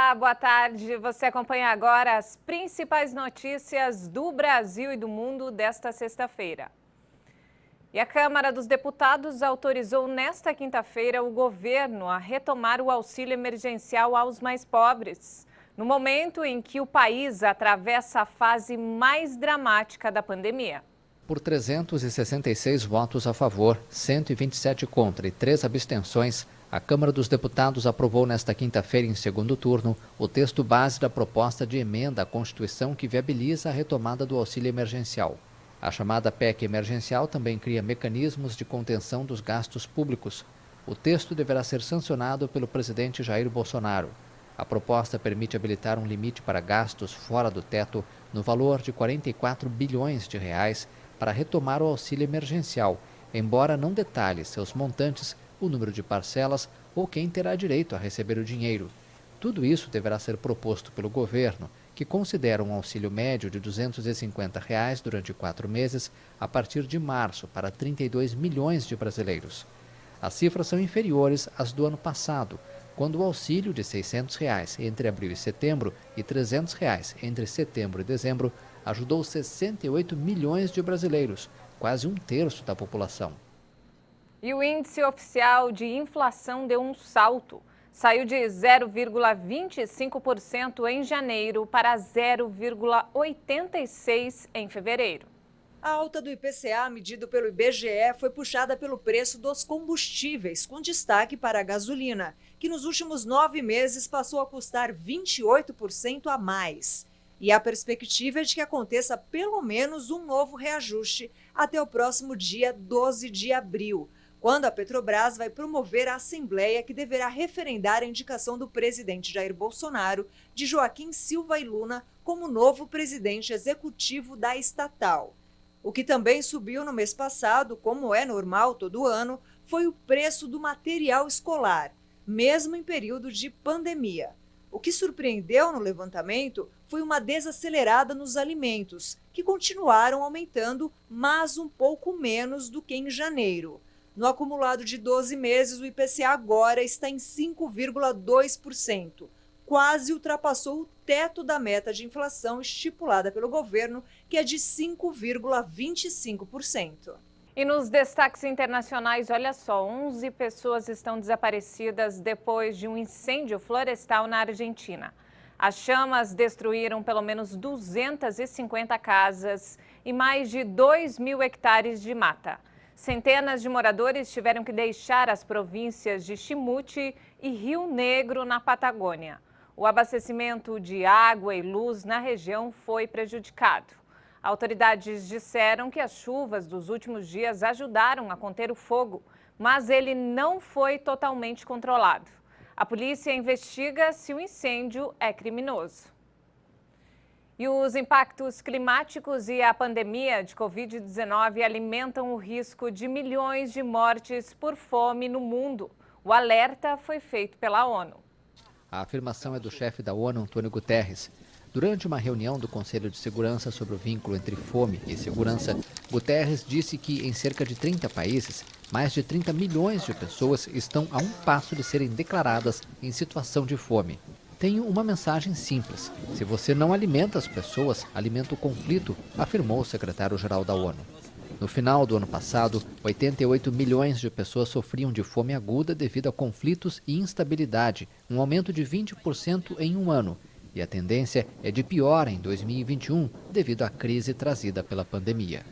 Olá, boa tarde. Você acompanha agora as principais notícias do Brasil e do mundo desta sexta-feira. E a Câmara dos Deputados autorizou nesta quinta-feira o governo a retomar o auxílio emergencial aos mais pobres, no momento em que o país atravessa a fase mais dramática da pandemia. Por 366 votos a favor, 127 contra e 3 abstenções, a Câmara dos Deputados aprovou nesta quinta-feira, em segundo turno, o texto base da proposta de emenda à Constituição que viabiliza a retomada do auxílio emergencial. A chamada PEC emergencial também cria mecanismos de contenção dos gastos públicos. O texto deverá ser sancionado pelo presidente Jair Bolsonaro. A proposta permite habilitar um limite para gastos fora do teto no valor de 44 bilhões de reais para retomar o auxílio emergencial, embora não detalhe seus montantes, o número de parcelas ou quem terá direito a receber o dinheiro. Tudo isso deverá ser proposto pelo governo, que considera um auxílio médio de R$ 250 reais durante 4 meses, a partir de março, para 32 milhões de brasileiros. As cifras são inferiores às do ano passado, quando o auxílio de R$ 600 reais entre abril e setembro e R$ 300 reais entre setembro e dezembro ajudou 68 milhões de brasileiros, quase um terço da população. E o índice oficial de inflação deu um salto. Saiu de 0,25% em janeiro para 0,86% em fevereiro. A alta do IPCA, medido pelo IBGE, foi puxada pelo preço dos combustíveis, com destaque para a gasolina, que nos últimos 9 meses passou a custar 28% a mais. E a perspectiva é de que aconteça pelo menos um novo reajuste até o próximo dia 12 de abril, quando a Petrobras vai promover a assembleia que deverá referendar a indicação do presidente Jair Bolsonaro de Joaquim Silva e Luna como novo presidente executivo da estatal. O que também subiu no mês passado, como é normal todo ano, foi o preço do material escolar, mesmo em período de pandemia. O que surpreendeu no levantamento foi uma desacelerada nos alimentos, que continuaram aumentando, mas um pouco menos do que em janeiro. No acumulado de 12 meses, o IPCA agora está em 5,2%. Quase ultrapassou o teto da meta de inflação estipulada pelo governo, que é de 5,25%. E nos destaques internacionais, olha só, 11 pessoas estão desaparecidas depois de um incêndio florestal na Argentina. As chamas destruíram pelo menos 250 casas e mais de 2.000 hectares de mata. Centenas de moradores tiveram que deixar as províncias de Chimute e Rio Negro, na Patagônia. O abastecimento de água e luz na região foi prejudicado. Autoridades disseram que as chuvas dos últimos dias ajudaram a conter o fogo, mas ele não foi totalmente controlado. A polícia investiga se o incêndio é criminoso. E os impactos climáticos e a pandemia de Covid-19 alimentam o risco de milhões de mortes por fome no mundo. O alerta foi feito pela ONU. A afirmação é do chefe da ONU, Antônio Guterres. Durante uma reunião do Conselho de Segurança sobre o vínculo entre fome e segurança, Guterres disse que em cerca de 30 países, mais de 30 milhões de pessoas estão a um passo de serem declaradas em situação de fome. Tenho uma mensagem simples. Se você não alimenta as pessoas, alimenta o conflito, afirmou o secretário-geral da ONU. No final do ano passado, 88 milhões de pessoas sofriam de fome aguda devido a conflitos e instabilidade, um aumento de 20% em um ano. E a tendência é de pior em 2021, devido à crise trazida pela pandemia.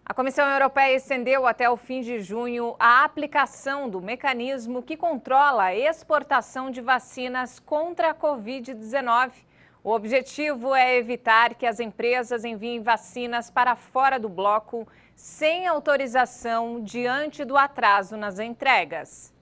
A Comissão Europeia estendeu até o fim de junho a aplicação do mecanismo que controla a exportação de vacinas contra a Covid-19. O objetivo é evitar que as empresas enviem vacinas para fora do bloco sem autorização diante do atraso nas entregas.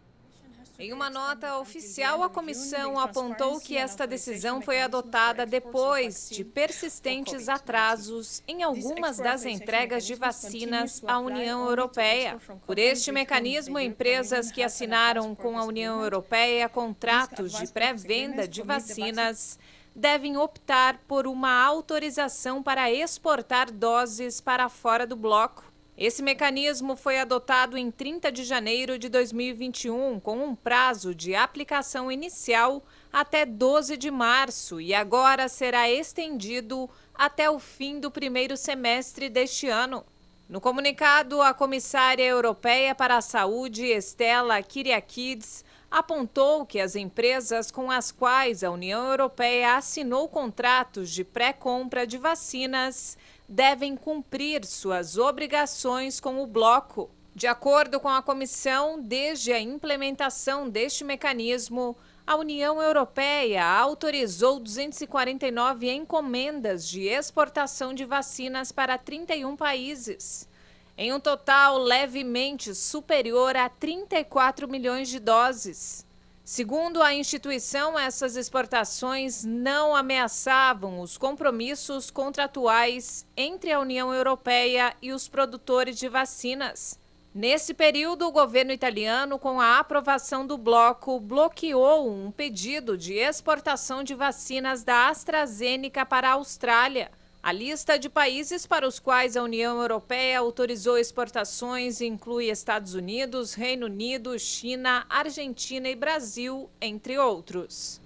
Em uma nota oficial, a comissão apontou que esta decisão foi adotada depois de persistentes atrasos em algumas das entregas de vacinas à União Europeia. Por este mecanismo, empresas que assinaram com a União Europeia contratos de pré-venda de vacinas devem optar por uma autorização para exportar doses para fora do bloco. Esse mecanismo foi adotado em 30 de janeiro de 2021, com um prazo de aplicação inicial até 12 de março e agora será estendido até o fim do primeiro semestre deste ano. No comunicado, a comissária europeia para a saúde, Stella Kyriakides, apontou que as empresas com as quais a União Europeia assinou contratos de pré-compra de vacinas devem cumprir suas obrigações com o bloco. De acordo com a comissão, desde a implementação deste mecanismo, a União Europeia autorizou 249 encomendas de exportação de vacinas para 31 países, em um total levemente superior a 34 milhões de doses. Segundo a instituição, essas exportações não ameaçavam os compromissos contratuais entre a União Europeia e os produtores de vacinas. Nesse período, o governo italiano, com a aprovação do bloco, bloqueou um pedido de exportação de vacinas da AstraZeneca para a Austrália. A lista de países para os quais a União Europeia autorizou exportações inclui Estados Unidos, Reino Unido, China, Argentina e Brasil, entre outros.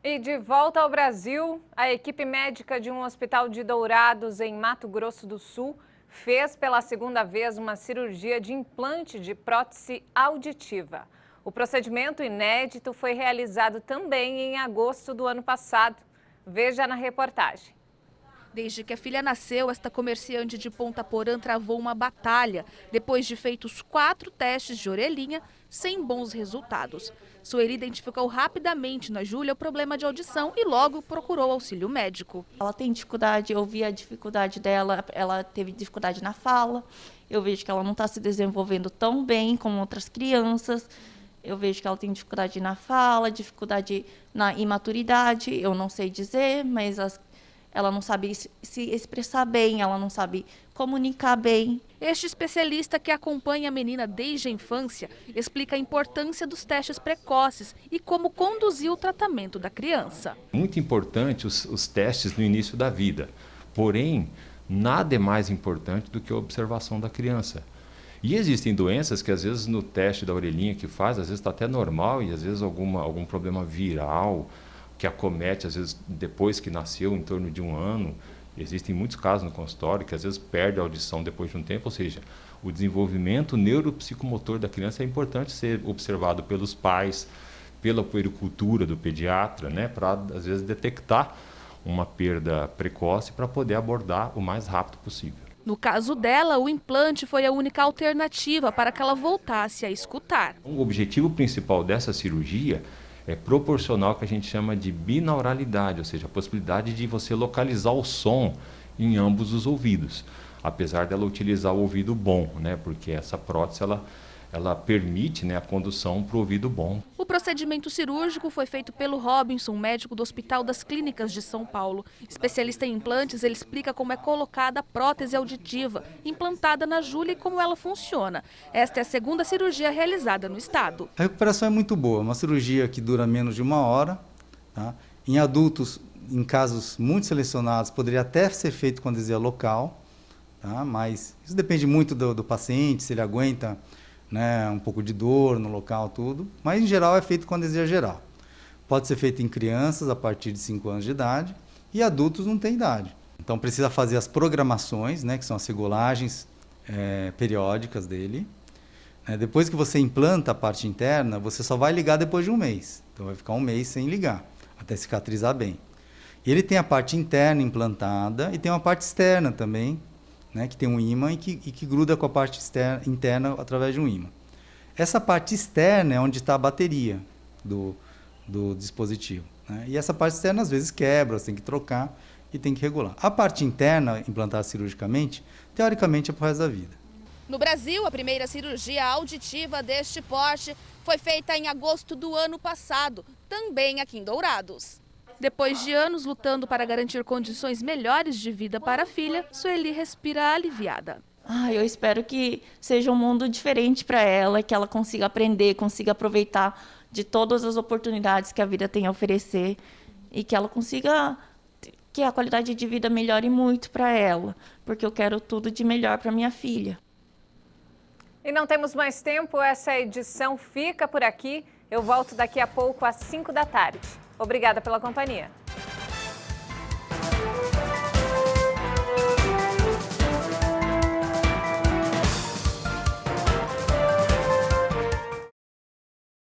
E de volta ao Brasil, a equipe médica de um hospital de Dourados, em Mato Grosso do Sul, fez pela segunda vez uma cirurgia de implante de prótese auditiva. O procedimento inédito foi realizado também em agosto do ano passado. Veja na reportagem. Desde que a filha nasceu, esta comerciante de Ponta Porã travou uma batalha, depois de feitos 4 testes de orelhinha, sem bons resultados. Sueli identificou rapidamente na Júlia o problema de audição e logo procurou auxílio médico. Ela tem dificuldade, eu vi a dificuldade dela, ela teve dificuldade na fala, eu vejo que ela não está se desenvolvendo tão bem como outras crianças, eu vejo que ela tem dificuldade na fala, dificuldade na imaturidade, eu não sei dizer, mas ela não sabe se expressar bem, ela não sabe comunicar bem. Este especialista, que acompanha a menina desde a infância, explica a importância dos testes precoces e como conduzir o tratamento da criança. Muito importante os testes no início da vida, porém, nada é mais importante do que a observação da criança. E existem doenças que às vezes no teste da orelhinha que faz, às vezes está até normal e às vezes algum problema viral, que acomete, às vezes, depois que nasceu, em torno de 1 ano. Existem muitos casos no consultório que, às vezes, perde a audição depois de um tempo. Ou seja, o desenvolvimento neuropsicomotor da criança é importante ser observado pelos pais, pela puericultura do pediatra, né, para, às vezes, detectar uma perda precoce para poder abordar o mais rápido possível. No caso dela, o implante foi a única alternativa para que ela voltasse a escutar. O objetivo principal dessa cirurgia é proporcional ao que a gente chama de binauralidade, ou seja, a possibilidade de você localizar o som em ambos os ouvidos, apesar dela utilizar o ouvido bom, né? Porque essa prótese ela permite, né, a condução para o ouvido bom. O procedimento cirúrgico foi feito pelo Robinson, médico do Hospital das Clínicas de São Paulo. Especialista em implantes, ele explica como é colocada a prótese auditiva, implantada na Júlia, e como ela funciona. Esta é a segunda cirurgia realizada no estado. A recuperação é muito boa, uma cirurgia que dura menos de 1 hora. Tá? Em adultos, em casos muito selecionados, poderia até ser feito com anestesia local, tá? Mas isso depende muito do paciente, se ele aguenta, né, um pouco de dor no local, tudo, mas em geral é feito com anestesia geral. Pode ser feito em crianças a partir de 5 anos de idade e adultos não tem idade. Então precisa fazer as programações, né, que são as regulagens periódicas dele. Depois que você implanta a parte interna, você só vai ligar depois de 1 mês. Então vai ficar 1 mês sem ligar, até cicatrizar bem. E ele tem a parte interna implantada e tem uma parte externa também, né, que tem um ímã e que gruda com a parte interna através de um ímã. Essa parte externa é onde está a bateria do dispositivo, né? E essa parte externa às vezes quebra, você tem que trocar e tem que regular. A parte interna, implantada cirurgicamente, teoricamente é para o resto da vida. No Brasil, a primeira cirurgia auditiva deste porte foi feita em agosto do ano passado, também aqui em Dourados. Depois de anos lutando para garantir condições melhores de vida para a filha, Sueli respira aliviada. Eu espero que seja um mundo diferente para ela, que ela consiga aprender, consiga aproveitar de todas as oportunidades que a vida tem a oferecer e que ela consiga, que a qualidade de vida melhore muito para ela, porque eu quero tudo de melhor para minha filha. E não temos mais tempo, essa edição fica por aqui. Eu volto daqui a pouco às 5 da tarde. Obrigada pela companhia.